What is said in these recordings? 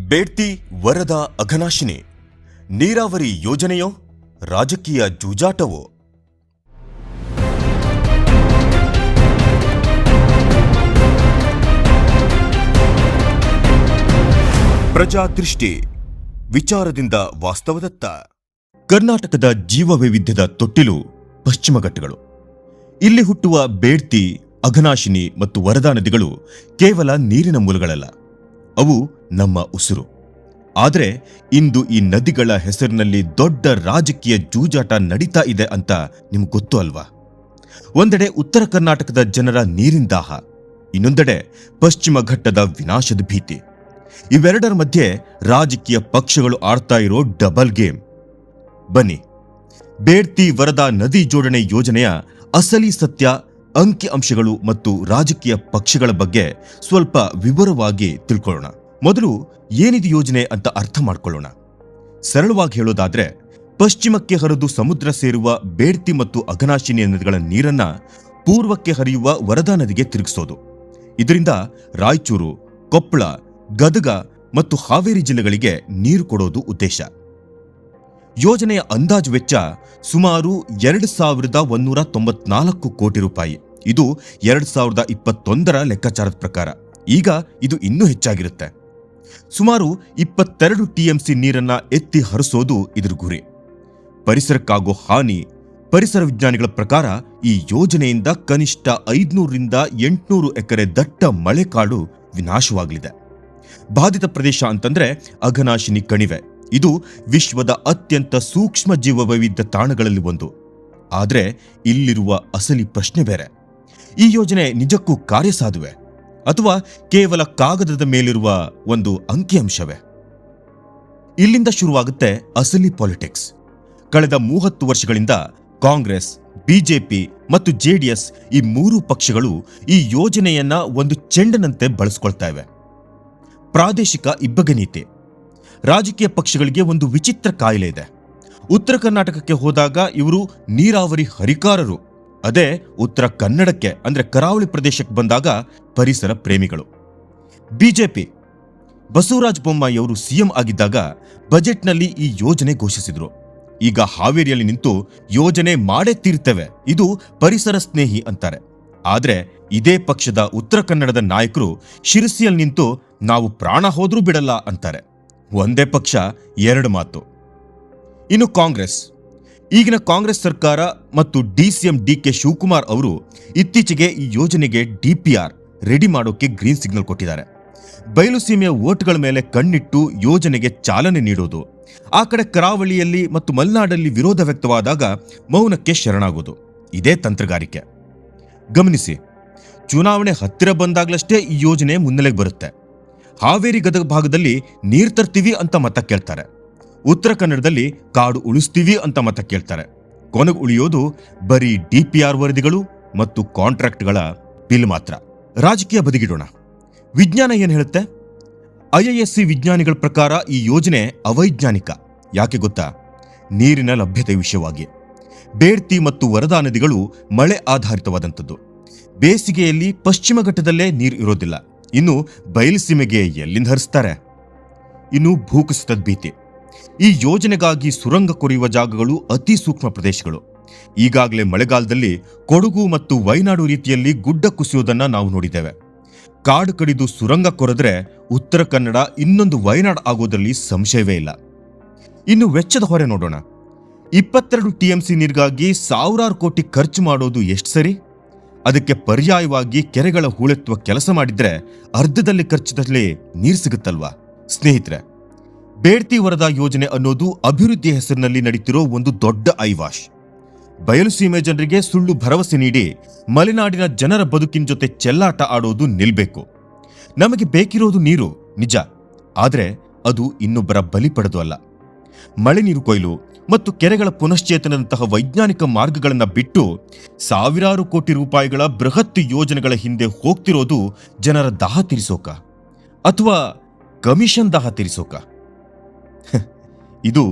ಬೇಡ್ತಿ ವರದಾ ಅಘನಾಶಿನಿ ನೀರಾವರಿ ಯೋಜನೆಯೋ ರಾಜಕೀಯ ಜೂಜಾಟವೋ? ಪ್ರಜಾದೃಷ್ಟಿ ವಿಚಾರದಿಂದ ವಾಸ್ತವದತ್ತ. ಕರ್ನಾಟಕದ ಜೀವವೈವಿಧ್ಯದ ತೊಟ್ಟಿಲು ಪಶ್ಚಿಮ ಘಟ್ಟಗಳು. ಇಲ್ಲಿ ಹುಟ್ಟುವ ಬೇಡ್ತಿ, ಅಘನಾಶಿನಿ ಮತ್ತು ವರದಾ ನದಿಗಳು ಕೇವಲ ನೀರಿನ ಮೂಲಗಳಲ್ಲ, ಅವು ನಮ್ಮ ಉಸಿರು. ಆದರೆ ಇಂದು ಈ ನದಿಗಳ ಹೆಸರಿನಲ್ಲಿ ದೊಡ್ಡ ರಾಜಕೀಯ ಜೂಜಾಟ ನಡೀತಾ ಇದೆ ಅಂತ ನಿಮ್ಗೆ ಗೊತ್ತು ಅಲ್ವಾ? ಒಂದೆಡೆ ಉತ್ತರ ಕರ್ನಾಟಕದ ಜನರ ನೀರಿನ ದಾಹ, ಇನ್ನೊಂದೆಡೆ ಪಶ್ಚಿಮ ಘಟ್ಟದ ವಿನಾಶದ ಭೀತಿ. ಇವೆರಡರ ಮಧ್ಯೆ ರಾಜಕೀಯ ಪಕ್ಷಗಳು ಆಡ್ತಾ ಇರೋ ಡಬಲ್ ಗೇಮ್. ಬನ್ನಿ, ಬೇಡ್ತಿ ವರದಾ ನದಿ ಜೋಡಣೆ ಯೋಜನೆಯ ಅಸಲಿ ಸತ್ಯ, ಅಂಕಿ ಅಂಶಗಳು ಮತ್ತು ರಾಜಕೀಯ ಪಕ್ಷಗಳ ಬಗ್ಗೆ ಸ್ವಲ್ಪ ವಿವರವಾಗಿ ತಿಳ್ಕೊಳ್ಳೋಣ. ಮೊದಲು ಏನಿದು ಯೋಜನೆ ಅಂತ ಅರ್ಥ ಮಾಡ್ಕೊಳ್ಳೋಣ. ಸರಳವಾಗಿ ಹೇಳೋದಾದ್ರೆ, ಪಶ್ಚಿಮಕ್ಕೆ ಹರಿದು ಸಮುದ್ರ ಸೇರುವ ಬೇಡ್ತಿ ಮತ್ತು ಅಘನಾಶಿನಿ ನದಿಗಳ ನೀರನ್ನ ಪೂರ್ವಕ್ಕೆ ಹರಿಯುವ ವರದಾ ನದಿಗೆ ತಿರುಗಿಸೋದು. ಇದರಿಂದ ರಾಯಚೂರು, ಕೊಪ್ಪಳ, ಗದಗ ಮತ್ತು ಹಾವೇರಿ ಜಿಲ್ಲೆಗಳಿಗೆ ನೀರು ಕೊಡೋದು ಉದ್ದೇಶ. ಯೋಜನೆಯ ಅಂದಾಜು ವೆಚ್ಚ ಸುಮಾರು 2194 ಕೋಟಿ ರೂಪಾಯಿ. ಇದು 2021ರ ಲೆಕ್ಕಾಚಾರದ ಪ್ರಕಾರ. ಈಗ ಇದು ಇನ್ನೂ ಹೆಚ್ಚಾಗಿರುತ್ತೆ. ಸುಮಾರು 22 TMC ನೀರನ್ನ ಎತ್ತಿ ಹರಿಸೋದು ಇದರ ಗುರಿ. ಪರಿಸರಕ್ಕಾಗೋ ಹಾನಿ, ಪರಿಸರ ವಿಜ್ಞಾನಿಗಳ ಪ್ರಕಾರ ಈ ಯೋಜನೆಯಿಂದ ಕನಿಷ್ಠ 500ರಿಂದ 800 ಎಕರೆ ದಟ್ಟ ಮಳೆಕಾಡು ವಿನಾಶವಾಗಲಿದೆ. ಬಾಧಿತ ಪ್ರದೇಶ ಅಂತಂದ್ರೆ ಅಘನಾಶಿನಿ ಕಣಿವೆ. ಇದು ವಿಶ್ವದ ಅತ್ಯಂತ ಸೂಕ್ಷ್ಮ ಜೀವವೈವಿಧ್ಯ ತಾಣಗಳಲ್ಲಿ ಒಂದು. ಆದರೆ ಇಲ್ಲಿರುವ ಅಸಲಿ ಪ್ರಶ್ನೆ ಬೇರೆ. ಈ ಯೋಜನೆ ನಿಜಕ್ಕೂ ಕಾರ್ಯಸಾಧುವೆ ಅಥವಾ ಕೇವಲ ಕಾಗದದ ಮೇಲಿರುವ ಒಂದು ಅಂಕಿಅಂಶವೇ? ಇಲ್ಲಿಂದ ಶುರುವಾಗುತ್ತೆ ಅಸಲಿ ಪಾಲಿಟಿಕ್ಸ್. ಕಳೆದ 30 ವರ್ಷಗಳಿಂದ ಕಾಂಗ್ರೆಸ್, ಬಿಜೆಪಿ ಮತ್ತು JDS ಈ ಮೂರು ಪಕ್ಷಗಳು ಈ ಯೋಜನೆಯನ್ನ ಒಂದು ಚೆಂಡನಂತೆ ಬಳಸ್ಕೊಳ್ತಾ ಇವೆ. ಪ್ರಾದೇಶಿಕ ಇಬ್ಬಗೆ ನೀತಿ. ರಾಜಕೀಯ ಪಕ್ಷಗಳಿಗೆ ಒಂದು ವಿಚಿತ್ರ ಕಾಯಿಲೆ ಇದೆ. ಉತ್ತರ ಕರ್ನಾಟಕಕ್ಕೆ ಹೋದಾಗ ಇವರು ನೀರಾವರಿ ಹರಿಕಾರರು. ಅದೇ ಉತ್ತರ ಕನ್ನಡಕ್ಕೆ ಅಂದ್ರೆ ಕರಾವಳಿ ಪ್ರದೇಶಕ್ಕೆ ಬಂದಾಗ ಪರಿಸರ ಪ್ರೇಮಿಗಳು. ಬಿಜೆಪಿ ಬಸವರಾಜ ಬೊಮ್ಮಾಯಿಯವರು CM ಆಗಿದ್ದಾಗ ಬಜೆಟ್ನಲ್ಲಿ ಈ ಯೋಜನೆ ಘೋಷಿಸಿದ್ರು. ಈಗ ಹಾವೇರಿಯಲ್ಲಿ ನಿಂತು ಯೋಜನೆ ಮಾಡೇ ತೀರ್ತೇವೆ, ಇದು ಪರಿಸರ ಸ್ನೇಹಿ ಅಂತಾರೆ. ಆದ್ರೆ ಇದೇ ಪಕ್ಷದ ಉತ್ತರ ಕನ್ನಡದ ನಾಯಕರು ಶಿರಸಿಯಲ್ಲಿ ನಿಂತು ನಾವು ಪ್ರಾಣ ಹೋದ್ರೂ ಬಿಡಲ್ಲ ಅಂತಾರೆ. ಒಂದೇ ಪಕ್ಷ ಎರಡು ಮಾತು. ಇನ್ನು ಕಾಂಗ್ರೆಸ್. ಈಗಿನ ಕಾಂಗ್ರೆಸ್ ಸರ್ಕಾರ ಮತ್ತು DCM DK ಶಿವಕುಮಾರ್ ಅವರು ಇತ್ತೀಚೆಗೆ ಈ ಯೋಜನೆಗೆ DPR ರೆಡಿ ಮಾಡೋಕೆ ಗ್ರೀನ್ ಸಿಗ್ನಲ್ ಕೊಟ್ಟಿದ್ದಾರೆ. ಬಯಲು ಸೀಮೆಯ ಓಟ್ಗಳ ಮೇಲೆ ಕಣ್ಣಿಟ್ಟು ಯೋಜನೆಗೆ ಚಾಲನೆ ನೀಡೋದು, ಆ ಕಡೆ ಕರಾವಳಿಯಲ್ಲಿ ಮತ್ತು ಮಲೆನಾಡಲ್ಲಿ ವಿರೋಧ ವ್ಯಕ್ತವಾದಾಗ ಮೌನಕ್ಕೆ ಶರಣಾಗೋದು, ಇದೇ ತಂತ್ರಗಾರಿಕೆ. ಗಮನಿಸಿ, ಚುನಾವಣೆ ಹತ್ತಿರ ಬಂದಾಗ್ಲಷ್ಟೇ ಈ ಯೋಜನೆ ಮುನ್ನೆಲೆಗೆ ಬರುತ್ತೆ. ಹಾವೇರಿ ಗದಗ ಭಾಗದಲ್ಲಿ ನೀರು ತರ್ತೀವಿ ಅಂತ ಮತ ಕೇಳ್ತಾರೆ. ಉತ್ತರ ಕನ್ನಡದಲ್ಲಿ ಕಾಡು ಉಳಿಸ್ತೀವಿ ಅಂತ ಮತ ಕೇಳ್ತಾರೆ. ಕೊನೆಗೆ ಉಳಿಯೋದು ಬರೀ DPR ವರದಿಗಳು ಮತ್ತು ಕಾಂಟ್ರಾಕ್ಟ್ಗಳ ಬಿಲ್ ಮಾತ್ರ. ರಾಜಕೀಯ ಬದಿಗಿಡೋಣ. ವಿಜ್ಞಾನ ಏನು ಹೇಳುತ್ತೆ? IISc ವಿಜ್ಞಾನಿಗಳ ಪ್ರಕಾರ ಈ ಯೋಜನೆ ಅವೈಜ್ಞಾನಿಕ. ಯಾಕೆ ಗೊತ್ತಾ? ನೀರಿನ ಲಭ್ಯತೆ ವಿಷಯವಾಗಿ. ಬೇಡ್ತಿ ಮತ್ತು ವರದಾ ನದಿಗಳು ಮಳೆ ಆಧಾರಿತವಾದಂಥದ್ದು. ಬೇಸಿಗೆಯಲ್ಲಿ ಪಶ್ಚಿಮ ಘಟ್ಟದಲ್ಲೇ ನೀರು ಇರೋದಿಲ್ಲ. ಇನ್ನು ಬಯಲುಸೀಮೆಗೆ ಎಲ್ಲಿಂದ ಹರಿಸ್ತಾರೆ? ಇನ್ನು ಭೂಕುಸಿತದ ಭೀತಿ. ಈ ಯೋಜನೆಗಾಗಿ ಸುರಂಗ ಕೊರೆಯುವ ಜಾಗಗಳು ಅತಿ ಸೂಕ್ಷ್ಮ ಪ್ರದೇಶಗಳು. ಈಗಾಗಲೇ ಮಳೆಗಾಲದಲ್ಲಿ ಕೊಡಗು ಮತ್ತು ವಯನಾಡು ರೀತಿಯಲ್ಲಿ ಗುಡ್ಡ ಕುಸಿಯೋದನ್ನ ನಾವು ನೋಡಿದ್ದೇವೆ. ಕಾಡು ಕಡಿದು ಸುರಂಗ ಕೊರೆದ್ರೆ ಉತ್ತರ ಕನ್ನಡ ಇನ್ನೊಂದು ವಯನಾಡು ಆಗೋದ್ರಲ್ಲಿ ಸಂಶಯವೇ ಇಲ್ಲ. ಇನ್ನು ವೆಚ್ಚದ ಹೊರೆ ನೋಡೋಣ. 22 TMC ನೀರಿಗಾಗಿ ಸಾವಿರಾರು ಕೋಟಿ ಖರ್ಚು ಮಾಡೋದು ಎಷ್ಟು ಸರಿ? ಅದಕ್ಕೆ ಪರ್ಯಾಯವಾಗಿ ಕೆರೆಗಳ ಹೂಳೆತ್ತುವ ಕೆಲಸ ಮಾಡಿದ್ರೆ ಅರ್ಧದಲ್ಲಿ ಖರ್ಚದಲ್ಲಿ ನೀರು ಸಿಗುತ್ತಲ್ವಾ? ಸ್ನೇಹಿತರೆ, ಬೇಡ್ತಿ ವರದಾ ಯೋಜನೆ ಅನ್ನೋದು ಅಭಿವೃದ್ಧಿ ಹೆಸರಿನಲ್ಲಿ ನಡೀತಿರೋ ಒಂದು ದೊಡ್ಡ ಐವಾಶ್. ಬಯಲು ಸೀಮೆ ಜನರಿಗೆ ಸುಳ್ಳು ಭರವಸೆ ನೀಡಿ ಮಲೆನಾಡಿನ ಜನರ ಬದುಕಿನ ಜೊತೆ ಚೆಲ್ಲಾಟ ಆಡೋದು ನಿಲ್ಬೇಕು. ನಮಗೆ ಬೇಕಿರೋದು ನೀರು ನಿಜ, ಆದ್ರೆ ಅದು ಇನ್ನೊಬ್ಬರ ಬಲಿ ಪಡೆದು ಅಲ್ಲ. ಮಳೆ ನೀರು ಕೊಯ್ಲು ಮತ್ತು ಕೆರೆಗಳ ಪುನಶ್ಚೇತನದಂತಹ ವೈಜ್ಞಾನಿಕ ಮಾರ್ಗಗಳನ್ನು ಬಿಟ್ಟು ಸಾವಿರಾರು ಕೋಟಿ ರೂಪಾಯಿಗಳ ಬೃಹತ್ ಯೋಜನೆಗಳ ಹಿಂದೆ ಹೋಗ್ತಿರೋದು ಜನರ ದಾಹ ತೀರಿಸೋಕ ಅಥವಾ ಕಮಿಷನ್ ದಾಹ ತೀರಿಸೋಕ? ಇದು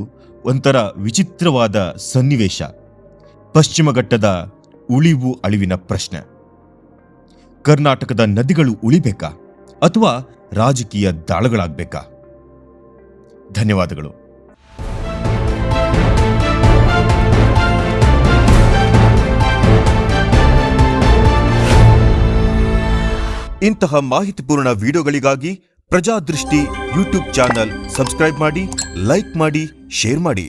ಒಂಥರ ವಿಚಿತ್ರವಾದ ಸನ್ನಿವೇಶ. ಪಶ್ಚಿಮ ಘಟ್ಟದ ಉಳಿವು ಅಳಿವಿನ ಪ್ರಶ್ನೆ. ಕರ್ನಾಟಕದ ನದಿಗಳು ಉಳಿಬೇಕಾ ಅಥವಾ ರಾಜಕೀಯ ದಾಳಗಳಾಗಬೇಕಾ? ಧನ್ಯವಾದಗಳು. ಇಂತಹ ಮಾಹಿತಿಪೂರ್ಣ ವಿಡಿಯೋಗಳಿಗಾಗಿ ಪ್ರಜಾದೃಷ್ಟಿ ಯೂಟ್ಯೂಬ್ ಚಾನಲ್ ಸಬ್ಸ್ಕ್ರೈಬ್ ಮಾಡಿ, ಲೈಕ್ ಮಾಡಿ, ಶೇರ್ ಮಾಡಿ.